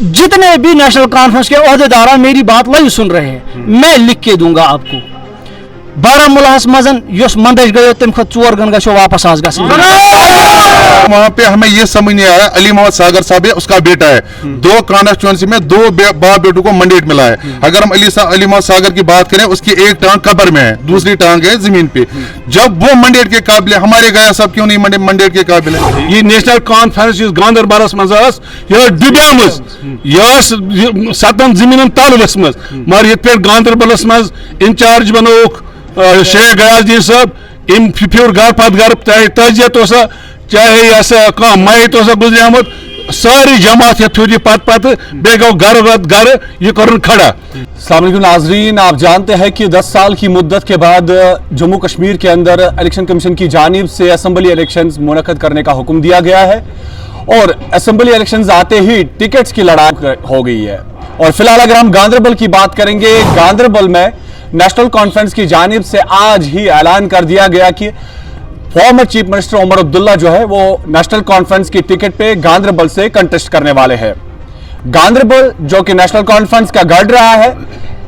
जितने भी national Conference के ओहदेदार मेरी बात लाइव सुन रहे हैं, मैं लिख के दूंगा आपको। बारामूलाहस मजन योस मंदज गयो तम खत 4 गन गो वापस आज गस। वहाँ पे हमें ये समझ नहीं आया, अली मोहम्मद सागर साहब है, उसका बेटा है, 2 कॉन्स्टिट्यूंसी में 2 बाप बेटों को मैंडेट मिला है। अगर हम अली मोहम्मद सागर की बात करें, उसकी एक टांग कब्र में है, दूसरी टांग है जमीन पे। जब वो मैंडेट के काबिल है, हमारे गया साहब क्यों नहीं मैंडेट के काबिल है? ये नेशनल कॉन्फ्रेंस गांधरबलस मज डुबेम 7 जमीन तल वसम, मगर ये पे गांधरबलस मज इंचार्ज बनोक शेख गयासुद्दीन साहब। इन फिर घर पत घर, चाहे तजियत चाहे यह मैत गुजरियामुत, सारी जमात थी पत बे गो घर घर ये कर खड़ा। अस्सलाम वालेकुम नाज़रीन, आप जानते हैं कि 10 साल की मुद्दत के बाद जम्मू कश्मीर के अंदर इलेक्शन कमीशन की जानिब से असम्बली इलेक्शंस मुनक्कद करने का हुक्म दिया गया है और असम्बली इलेक्शंस आते ही टिकट्स की लड़ाई हो गई है। और फिलहाल अगर हम गांधरबल की बात करेंगे, गांधरबल में नेशनल कॉन्फ्रेंस की जानिब से आज ही ऐलान कर दिया गया कि former chief minister Omar Abdullah जो है वो नेशनल कॉन्फ्रेंस की टिकट पे गांधरबल से कंटेस्ट करने वाले हैं। गांधरबल जो कि नेशनल कॉन्फ्रेंस का गढ़ रहा है,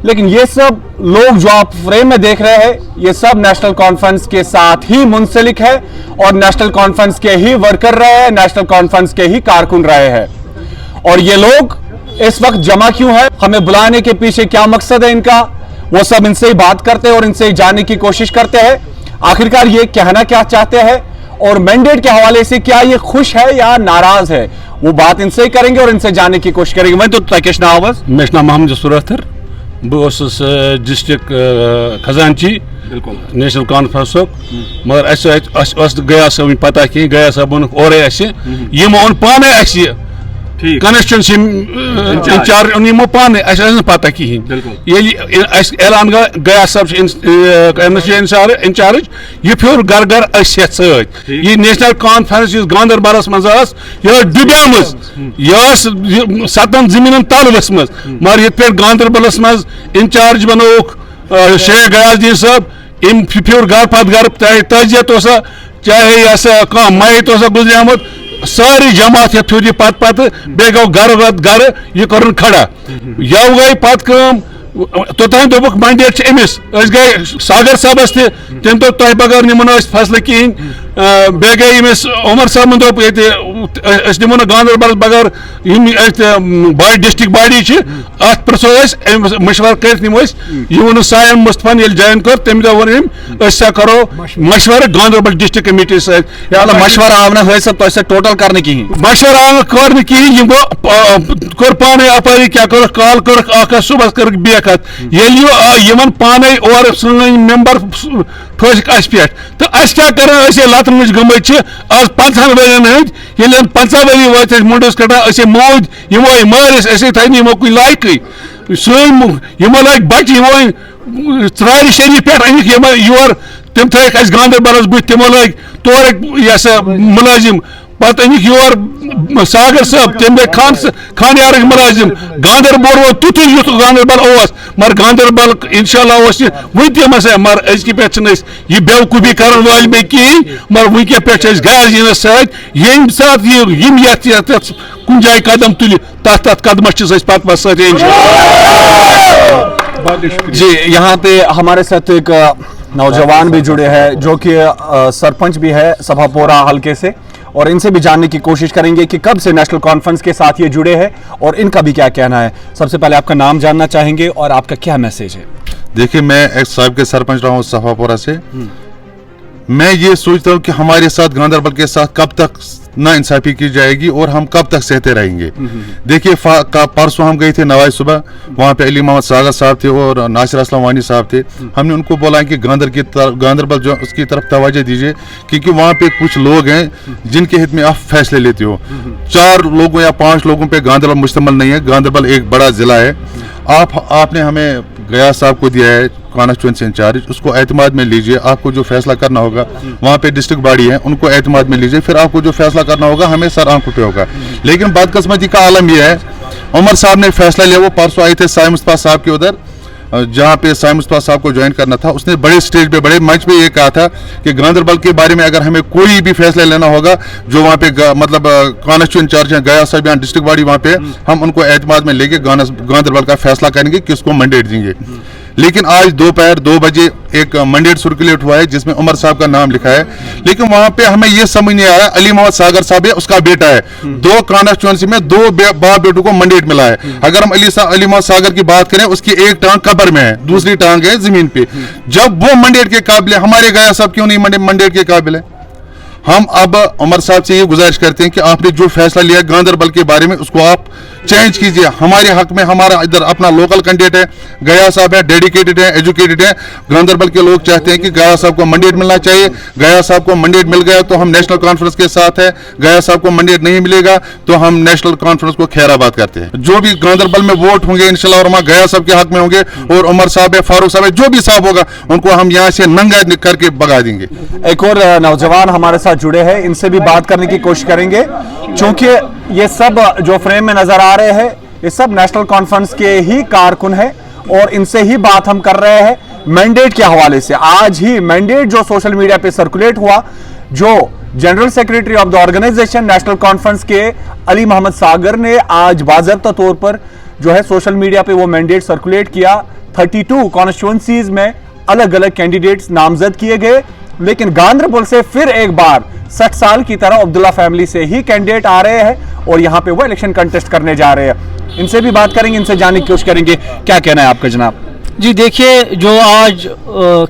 लेकिन ये सब लोग जो आप फ्रेम में देख रहे हैं, ये सब नेशनल कॉन्फ्रेंस के साथ ही मुंसलिक है और नेशनल कॉन्फ्रेंस के ही वर्कर रहे हैं, नेशनल कॉन्फ्रेंस के ही कारकुन रहे हैं। और ये लोग इस वक्त जमा क्यों है, हमें बुलाने के पीछे क्या मकसद है इनका, वो सब इनसे ही बात करते हैं और इनसे ही जानने की कोशिश करते हैं आखिरकार ये कहना क्या चाहते हैं और मैंडेट के हवाले से क्या ये खुश है या नाराज है। वो बात इनसे ही करेंगे और इनसे जानने की कोशिश करेंगे। मैं तो तकेश नाम मे नाम मोहम्मद जसूर अख्तर, बहुत डिस्ट्रिक्ट खजानची नेशनल कॉन्फ्रेंस, मगर गया सब पता कहीं गया सब और यमो ओन पाने कॉन्स्टिट्यूंसी इंचार्ज यमो पाने पता कहीं ऐलान गया सब इंचार्ज ये फिर घर घर ये नेशनल कॉन्फ्रेंस गांधरबलस मज डुबेम 7 जमीन तल वसम, मगर ये पे गांधरबलस मज इंचार्ज बनोक शेख गयासुद्दीन साहब। इन फिर घर पत घर, चाहे तजियत चाहे यह मैत गुजरियामुत, सारी जमात थी पत बे गो घर घर ये कर खड़ा। यव गई पत तोतान दोपुक मैंडेट अमिस गए सागर साहबस तम दोप तुम बगैर निमो फैसले कहें, बे गई अमिस उमर साहब दोप निमो गांधरबल बगैर बॉडी डिस्ट्रिक्ट बॉडी अत पो मशवर कर निमो यह सायन मुस्तफा जॉइन कर तम दो वो सा करो मशवर गांधरबल डिस्ट्रिक्ट कमेटी सत मशवर आव ना सब टोटल कर मशवर आव कर कहें कोर पाने अपारी क्या कर कॉल कर सुबह कर बेकत ये पाने और सन मेंबर ठोक अस पे तो अस क्या कर लत नश गमत आज 50 वन हंद 50 वरी वात मुंडस कटान मौज यमो मारिस थे यमो कुछ लायक सो यमो लग बच यमो त्रार शरी पे अनिक योर तम थक अस गांधरबलस बुथ तमो लग तोर मुलाजिम पत अनिक योर सागर साहब तम गई खानयार मुलाजिम गांधरबल वो तुत युथ गांधरबल मगर गांधरबल इंशाल्लाह वो तम मगर अजक पे यह बेवकूफी कर वाल में कहें, मगर वनक पे गैर यीनस सम सात कुन जाए कदम तुल तथ कदमस पत जी। यहाँ पे हमारे साथ एक नौजवान भी जुड़े हैं जो कि सरपंच भी है सभापोरा हल्के से, और इनसे भी जानने की कोशिश करेंगे कि कब से नेशनल कॉन्फ्रेंस के साथ ये जुड़े हैं और इनका भी क्या कहना है। सबसे पहले आपका नाम जानना चाहेंगे और आपका क्या मैसेज है। देखिए, मैं एक साहब के सरपंच रहा हूँ सफापुरा से। मैं ये सोचता हूँ कि हमारे साथ गांधरबल के साथ कब तक ना इंसाफी की जाएगी और हम कब तक सहते रहेंगे। देखिए, परसों हम गए थे नवाज सुबह, वहाँ पे अली मोहम्मद सागर साहब थे और नासिर असलम वानी साहब थे। हमने उनको बोला कि गांधरबल जो उसकी तरफ तवज्जो दीजिए, क्योंकि वहाँ पे कुछ लोग हैं जिनके हित में आप फैसले लेते हो। 4 लोगों या 5 लोगों पे गांधरबल मुश्तमिल नहीं है। गांधरबल एक बड़ा जिला है। आपने हमें गया साहब को दिया है कॉन्स्टिट्यूंसी इंचार्ज, उसको एतमाद में लीजिए। आपको जो फैसला करना होगा, वहाँ पे डिस्ट्रिक्ट बॉडी है, उनको एतमाद में लीजिए। फिर आपको जो फैसला करना होगा हमें सर आंखों पे होगा। लेकिन बदकिस्मती का आलम यह है, उमर साहब ने फैसला लिया। वो परसों आए थे साय मुस्तफा साहब के उधर, जहाँ पे साइम मुस्तफा साहब को ज्वाइन करना था, उसने बड़े स्टेज पे बड़े मंच पे ये कहा था कि गांधरबल के बारे में अगर हमें कोई भी फैसला लेना होगा, जो वहाँ पे मतलब कॉन्स्टिट्यूएंट इंचार्ज हैं गया साहब या डिस्ट्रिक्ट बॉडी वहाँ पे, हम उनको एतमाद में लेके गांधरबल का फैसला करेंगे किसको मैंडेट देंगे। लेकिन आज दोपहर 2 बजे एक मैंडेट सर्कुलेट हुआ है जिसमें उमर साहब का नाम लिखा है, लेकिन वहां पे हमें यह समझ नहीं आया, अली मोहम्मद सागर साहब है, उसका बेटा है, 2 कॉन्स्टिट्यूएंसी में 2 बाप बेटों को मैंडेट मिला है। अगर हम अली मोहम्मद सागर की बात करें, उसकी एक टांग कब्र में है, दूसरी टांग है जमीन पे। जब वो मैंडेट के काबिल है, हमारे गया साहब क्यों नहीं मैंडेट के काबिल है? हम अब उमर साहब से ये गुजारिश करते हैं कि आपने जो फैसला लिया गांधरबल के बारे में उसको आप चेंज कीजिए। हमारे हक में हमारा इधर अपना लोकल कैंडिडेट है, गया साहब है, डेडिकेटेड है, एजुकेटेड है। गांधरबल के लोग चाहते हैं कि गया साहब को मैंडेट मिलना चाहिए। गया साहब को मैंडेट मिल गया तो हम नेशनल कॉन्फ्रेंस के साथ है, गया साहब को मैंडेट नहीं मिलेगा तो हम नेशनल कॉन्फ्रेंस को खैराबाद करते हैं। जो भी गांधरबल में वोट होंगे इंशाल्लाह और गया साहब के हक में होंगे, और उमर साहब है, फारूक साहब है, जो भी साहब होगा उनको हम यहाँ से नंगा करके भगा देंगे। एक और नौजवान हमारे साथ जुड़े हैं, इनसे भी बात करने की कोशिश करेंगे, क्योंकि ये सब जो फ्रेम में नजर आ रहे हैं ये सब नेशनल कॉन्फ्रेंस के ही कारकुन हैं और इनसे ही बात हम कर रहे हैं मैंडेट के हवाले से। आज ही मैंडेट जो सोशल मीडिया पे सर्कुलेट हुआ, जो general secretary of the organization National Conference के अली मोहम्मद सागर ने आज बाज़ाब्ता तौर पर जो है सोशल मीडिया पे वो मैंडेट सर्कुलेट किया। 32 कॉन्स्टिट्यूएंसीज में अलग अलग कैंडिडेट्स नामजद किए गए, लेकिन गांधरबल से फिर एक बार 60 साल की तरह अब्दुल्ला फैमिली से ही कैंडिडेट आ रहे हैं और यहां पे वो इलेक्शन कंटेस्ट करने जा रहे हैं। इनसे भी बात करेंगे, इनसे जानने की कोशिश करेंगे क्या कहना है आपका जनाब। जी देखिए, जो आज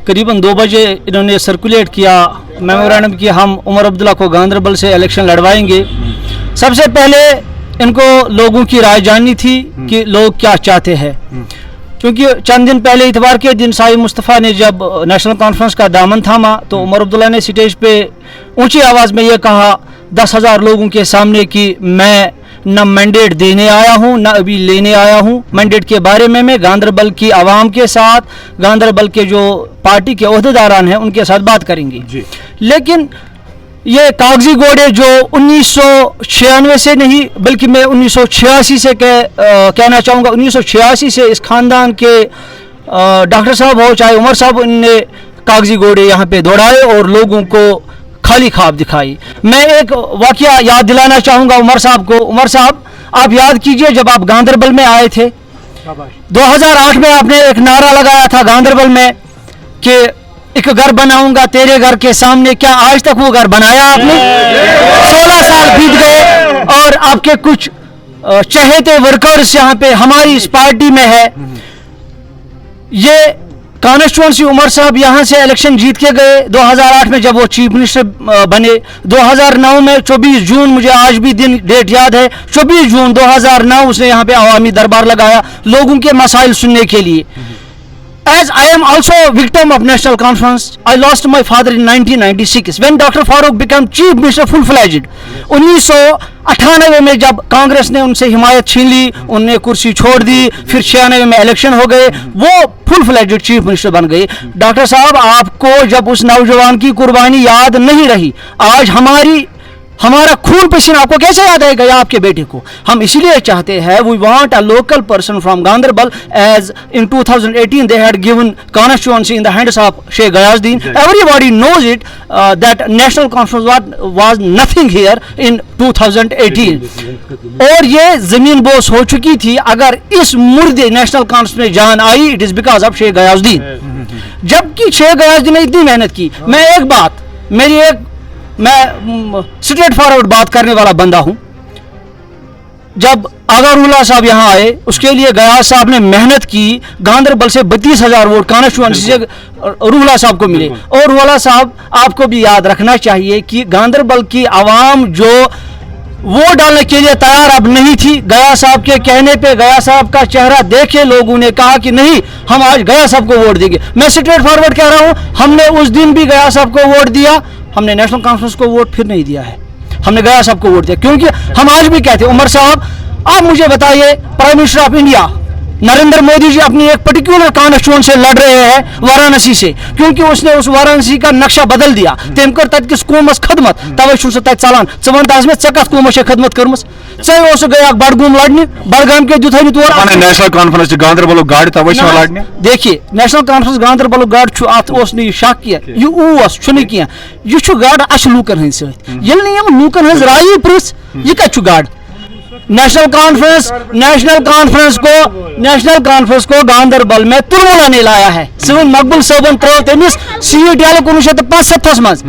करीबन 2 बजे इन्होंने सर्कुलेट किया मेमोरेंडम कि हम उमर अब्दुल्ला को गांधरबल से इलेक्शन लड़वाएंगे, सबसे पहले इनको लोगों की राय जाननी थी कि लोग क्या चाहते हैं। क्योंकि चंद दिन पहले इतवार के दिन साइम मुस्तफ़ा ने जब नेशनल कॉन्फ्रेंस का दामन थामा तो उमर अब्दुल्ला ने स्टेज पे ऊंची आवाज़ में ये कहा 10,000 लोगों के सामने कि मैं न मैंडेट देने आया हूं न अभी लेने आया हूं। मैंडेट के बारे में मैं गांधरबल की आवाम के साथ, गांधरबल के जो पार्टी के ओहदेदारान हैं उनके साथ बात करेंगे। लेकिन ये कागजी घोड़े जो 1996 से नहीं बल्कि मैं 1986 से कहना चाहूँगा, 1986 से इस खानदान के डॉक्टर साहब हो चाहे उमर साहब, उनने कागजी घोड़े यहाँ पे दौड़ाए और लोगों को खाली ख्वाब दिखाई। मैं एक वाकया याद दिलाना चाहूँगा उमर साहब को। उमर साहब, आप याद कीजिए जब आप गांधरबल में आए थे 2008 में, आपने एक नारा लगाया था गांधरबल में कि एक घर बनाऊंगा तेरे घर के सामने। क्या आज तक वो घर बनाया आपने? 16 साल बीत गए और आपके कुछ चहेते वर्कर्स यहाँ पे हमारी इस पार्टी में है। ये कॉन्स्टिट्यूएंसी उमर साहब यहाँ से इलेक्शन जीत के गए 2008 में जब वो चीफ मिनिस्टर बने। 2009 में 24 जून, मुझे आज भी दिन डेट याद है, 24 जून 2009 उसने यहाँ पे अवामी दरबार लगाया लोगों के मसाइल सुनने के लिए। As I am also a victim of National Conference, I lost my father in 1996 when Dr. Farooq became Chief Minister full-fledged. 1998 में जब कांग्रेस ने उनसे हिमायत छीन ली, उनने कुर्सी छोड़ दी, फिर 96 में इलेक्शन हो गए, वो फुल-फ्लेज्ड चीफ मिनिस्टर बन गए। डॉक्टर साहब, आपको जब उस नौजवान की कुर्बानी याद नहीं रही, आज हमारा खून पसीना आपको कैसे याद आएगा आपके बेटे को? हम इसलिए चाहते हैं, we want a local person from Ganderbal, as in 2018 they had given constituency in the hands of Sheikh Ghayazuddin. Everybody knows it that national conference was nothing here in 2018. और ये जमीन बोस हो चुकी थी। अगर इस मुर्दे नेशनल कॉन्फ्रेंस में जान आई, it is because of Sheikh Ghiasuddin. जबकि शेख गयाजुद्दीन ने इतनी मेहनत की। मैं स्ट्रेट फॉरवर्ड बात करने वाला बंदा हूं। जब आगा रूला साहब यहाँ आए, उसके लिए गयास साहब ने मेहनत की, गांधरबल से 32,000 वोट कॉन्स्टिट्यूएंसी से रूला साहब को मिले। और रूला साहब, आपको भी याद रखना चाहिए कि गांधरबल की आवाम जो वोट डालने के लिए तैयार अब नहीं थी, गया साहब के कहने पे, गया साहब का चेहरा देखे लोगों ने कहा कि नहीं, हम आज गया साहब को वोट देंगे। मैं स्ट्रेट फॉरवर्ड कह रहा हूं, हमने उस दिन भी गया साहब को वोट दिया, हमने नेशनल कॉन्फ्रेंस को वोट फिर नहीं दिया है, हमने गया साहब को वोट दिया। क्योंकि हम आज भी कहते हैं, उमर साहब आप मुझे बताइए, prime minister of India Narendra Modi ji अपनी एक पर्टिकुलर कॉन्स्टिट्यूएंसी से लड़ रहे हैं वाराणसी से, क्योंकि उसने उस वाराणसी का नक्शा बदल दिया। तम कर तस कौमस खदमत, तवे तत चलान वन दस मे कत कौमस खदमत कर्म चे गया बडगुम लड़ने, बडगाम के दुथ तौर नेशनल कॉन्फ्रेंस गांधरबल गाड़ तवे लड़ने। देखिए नेशनल कॉन्फ्रेंस गांधरबल गाड़ अत शक कह यह यह गाड़ अस लूकन हंद सत लूकन हज राय पृछ यह कत गाड़। नेशनल कॉन्फ्रेंस को गांधरबल में तुलमुला ने लाया है। सिविल मकबुल साहबन त्रो तमिस सीट 1965 मज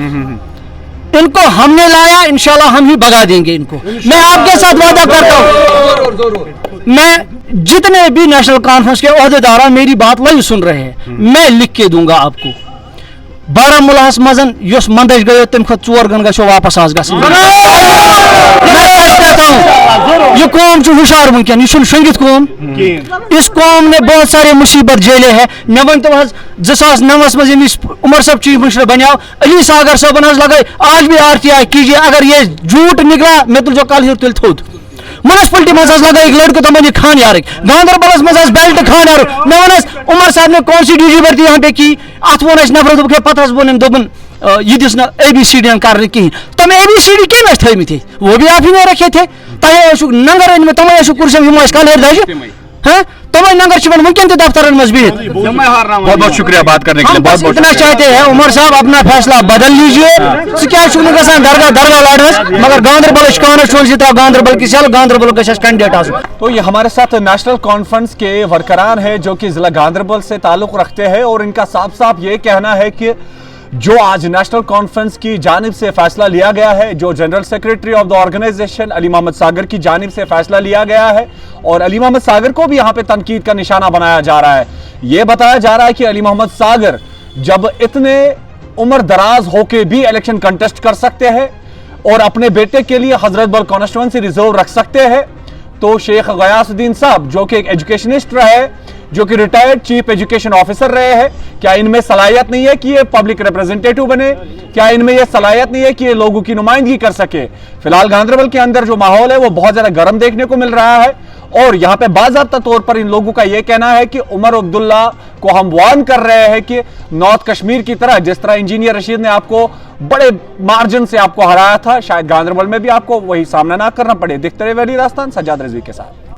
इनको हमने लाया, इंशाल्लाह हम ही भगा देंगे इनको। मैं आपके साथ वादा करता हूँ, मैं जितने भी नेशनल कॉन्फ्रेंस के ओहदेदार मेरी बात लाइव सुन रहे हैं, मैं लिख के दूंगा आपको। बारामुलाहस मजन योस मंदज गयो तम खत 4 गन गो वापस आज गस। यह कौम हुशार वनकन, यह शंगित कौम। इस कौम ने बहुत सारे मुसीबत झेले हैं। मे वन तो 2009 मज उमर साहब चीफ मिनिस्टर बनिया, अली सागर साहब लगे आज भी RTI कीजिए, अगर ये झूठ निकला मैं तुझे कल ही तुल थोद। म्यूनसिपलिटी मज लगा एक लड़के तमन खान यार गांधरबलस मज बेल्ट खान यार। मे वन उमर साहब ने कौन सी ड्यूटी भर्ती यहाँ पे की, अत वो नफर दोप पत वो दोपन यह दिस ना ABCD कर कहीं। तुम ABCD क्या थमित थे, वो भी आप ही में रखे थे। तुम नंगर अन में तुम कुर्सियों हम कल दज हाँ तुम नंगर वनकन दफ्तर मज बिहित। बहुत बहुत शुक्रिया बात करने के लिए। बहुत बहुत इतना चाहते हैं उमर साहब अपना फैसला बदल लीजिए। क्या दरगाह लड़न मगर गांधरबल कॉन्स्टिट्यूएंसी तो गांधरबल की सेल गांधरबल कैंडिडेट। तो ये हमारे साथ नेशनल कॉन्फ्रेंस के वर्करान है जो कि जिला गांधरबल से ताल्लुक रखते हैं, और इनका साफ साफ ये कहना है कि जो आज नेशनल कॉन्फ्रेंस की जानिब से फैसला लिया गया है, जो general secretary of the organisation Ali Mohammad Sagar की जानिब से फैसला लिया गया है, और अली मोहम्मद सागर को भी यहाँ पे तनकीद का निशाना बनाया जा रहा है। ये बताया जा रहा है कि अली मोहम्मद सागर जब इतने उम्र दराज होके भी इलेक्शन कंटेस्ट कर सकते हैं और अपने बेटे के लिए हजरत बल कॉन्स्टिट्यूएंसी रिजर्व रख सकते हैं, तो शेख गयासुद्दीन साहब जो कि एक एजुकेशनिस्ट रहे, जो कि रिटायर्ड चीफ एजुकेशन ऑफिसर रहे हैं, क्या इनमें सलाहियत नहीं है कि ये पब्लिक रिप्रेजेंटेटिव बने? क्या इनमें ये सलाहियत नहीं है कि ये लोगों की नुमाइंदगी कर सके? फिलहाल गांधरबल के अंदर जो माहौल है वो बहुत ज्यादा गर्म देखने को मिल रहा है, और यहाँ पे बाज़ाब्ता तौर पर इन लोगों का ये कहना है कि उमर अब्दुल्ला को हम वार्न कर रहे हैं कि नॉर्थ कश्मीर की तरह, जिस तरह इंजीनियर रशीद ने आपको बड़े मार्जिन से आपको हराया था, शायद गांधरबल में भी आपको वही सामना ना करना पड़े। देखते रहे वली दास्तान, सज्जाद रिजवी के साथ।